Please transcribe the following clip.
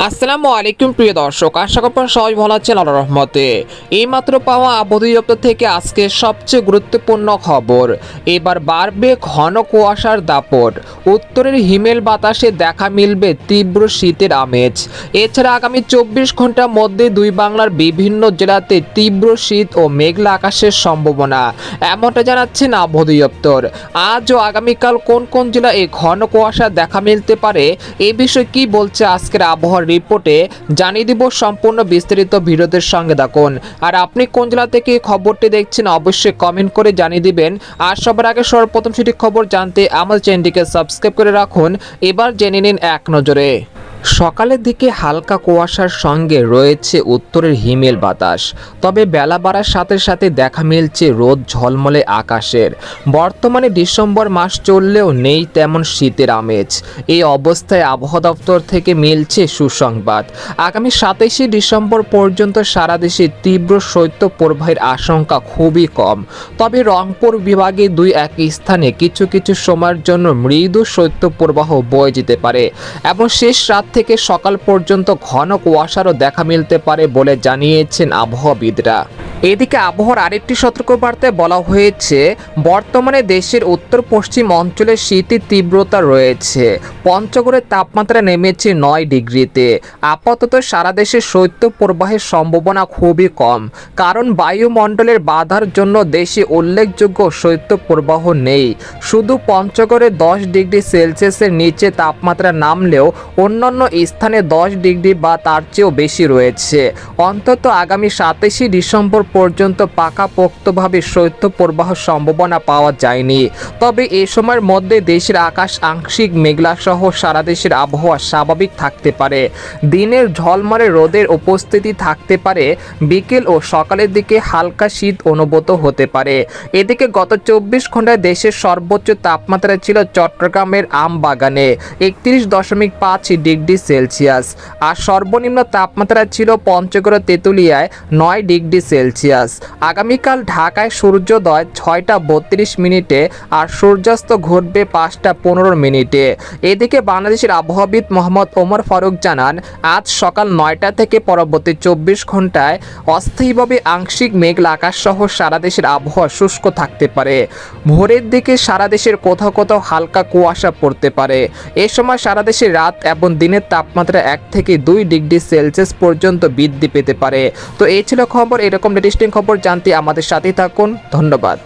আসসালামু আলাইকুম প্রিয় দর্শক, আশা করি সবাই ভালো আছেন আল্লাহর রহমতে। এইমাত্র পাওয়া আবহাওয়া দপ্তর থেকে আজকে সবচেয়ে গুরুত্বপূর্ণ খবর। এবার বাড়বে ঘন কুয়াশার দাপট, উত্তরের হিমেল বাতাসে দেখা মিলবে তীব্র শীতের আমেজ। এছাড়া আগামী 24 ঘন্টার মধ্যে দুই বাংলার বিভিন্ন জেলাতে তীব্র শীত ও মেঘলা আকাশের সম্ভাবনা, এমনটা জানাচ্ছেন আবহাওয়া দপ্তর। আজ ও আগামীকাল কোন কোন জেলায় এই ঘন কুয়াশা দেখা মিলতে পারে, এই বিষয়ে কি বলছে আজকের আবহাওয়ার রিপোর্টে জানিয়ে দিব। সম্পূর্ণ বিস্তারিত ভিডিওদের সঙ্গে থাকুন। আর আপনি কোন জেলা থেকে খবরটি দেখছেন অবশ্যই কমেন্ট করে জানিয়ে দিবেন। আর সবার আগে সর্বপ্রথম সঠিক খবর জানতে আমাদের চ্যানেলটিকে সাবস্ক্রাইব করে রাখুন। এবার জেনে নিন এক নজরে। সকালের দিকে হালকা কুয়াশার সঙ্গে রয়েছে উত্তরের হিমেল বাতাস, তবে বেলা বাড়ার সাথে সাথে দেখা মিলছে রোদ ঝলমলে আকাশের। বর্তমানে ডিসেম্বর মাস চললেও নেই তেমন শীতের আমেজ। এই অবস্থায় আবহাওয়া দপ্তর থেকে মিলছে সুসংবাদ। আগামী 27শে ডিসেম্বর পর্যন্ত সারা দেশে তীব্র শৈত্য প্রবাহের আশঙ্কা খুবই কম, তবে রংপুর বিভাগে দুই এক স্থানে কিছু কিছু সময়ের জন্য মৃদু শৈত্য প্রবাহ বয়ে যেতে পারে এবং শেষ রাত থেকে সকাল পর্যন্ত ঘন কুয়াশারও দেখা মিলতে পারে বলে জানিয়েছেন আবহাওয়াবিদরা। এদিকে আবহাওয়ার আরেকটি সতর্কবার্তায় বলা হয়েছে, বর্তমানে দেশের উত্তর পশ্চিম অঞ্চলে শীতের তীব্রতা রয়েছে। পঞ্চগড়ের তাপমাত্রা নেমেছে 9 ডিগ্রিতে। আপাতত সারা দেশে শৈত্য প্রবাহের সম্ভাবনা খুবই কম, কারণ বায়ুমণ্ডলের বাধার জন্য দেশে উল্লেখযোগ্য শৈত্য প্রবাহ নেই। শুধু পঞ্চগড়ে 10 ডিগ্রি সেলসিয়াসের নিচে তাপমাত্রা নামলেও অন্যান্য স্থানে 10 ডিগ্রি বা তার চেয়েও বেশি রয়েছে। অন্তত আগামী 27শে ডিসেম্বর পর্যন্ত পাকাপোক্তভাবে শৈত্য প্রবাহ সম্ভাবনা পাওয়া যায়নি। তবে এই সময়ের মধ্যে দেশের আকাশ আংশিক মেঘলা সহ সারা দেশের আবহাওয়া স্বাভাবিক থাকতে পারে। দিনের ঝলমলে রোদের উপস্থিতি থাকতে পারে, বিকেল ও সকালের দিকে হালকা শীত অনুভূত হতে পারে। এদিকে গত 24 ঘন্টায় দেশের সর্বোচ্চ তাপমাত্রা ছিল চট্টগ্রামের আমবাগানে 31.5 ডিগ্রি সেলসিয়াস, আর সর্বনিম্ন তাপমাত্রা ছিল পঞ্চগড় তেঁতুলিয়ায় 9 ডিগ্রি সেলসিয়াস। আগামীকাল ঢাকায় সূর্যোদয় 6টা 32 মিনিটে আর সূর্যাস্ত ঘটবে 5টা 15 মিনিটে। এদিকে বাংলাদেশের আবহাওয়াবিদ মোহাম্মদ ওমর ফারুক জানান, আজ সকাল 9টা থেকে পরবর্তী 24 ঘন্টায় অস্থায়ীভাবে আংশিক মেঘলা আকাশ সহ সারা দেশের আবহাওয়া শুষ্ক থাকতে পারে। ভোরের দিকে সারা দেশের কোথাও কোথাও হালকা কুয়াশা পড়তে পারে। এ সময় সারা দেশে রাত এবং দিনের তাপমাত্রা 1 থেকে 2 ডিগ্রি সেলসিয়াস পর্যন্ত বৃদ্ধি পেতে পারে। তো এই ছিল খবর। এরকম লেটেস্ট খবর জানতে আমাদের সাথেই থাকুন। ধন্যবাদ।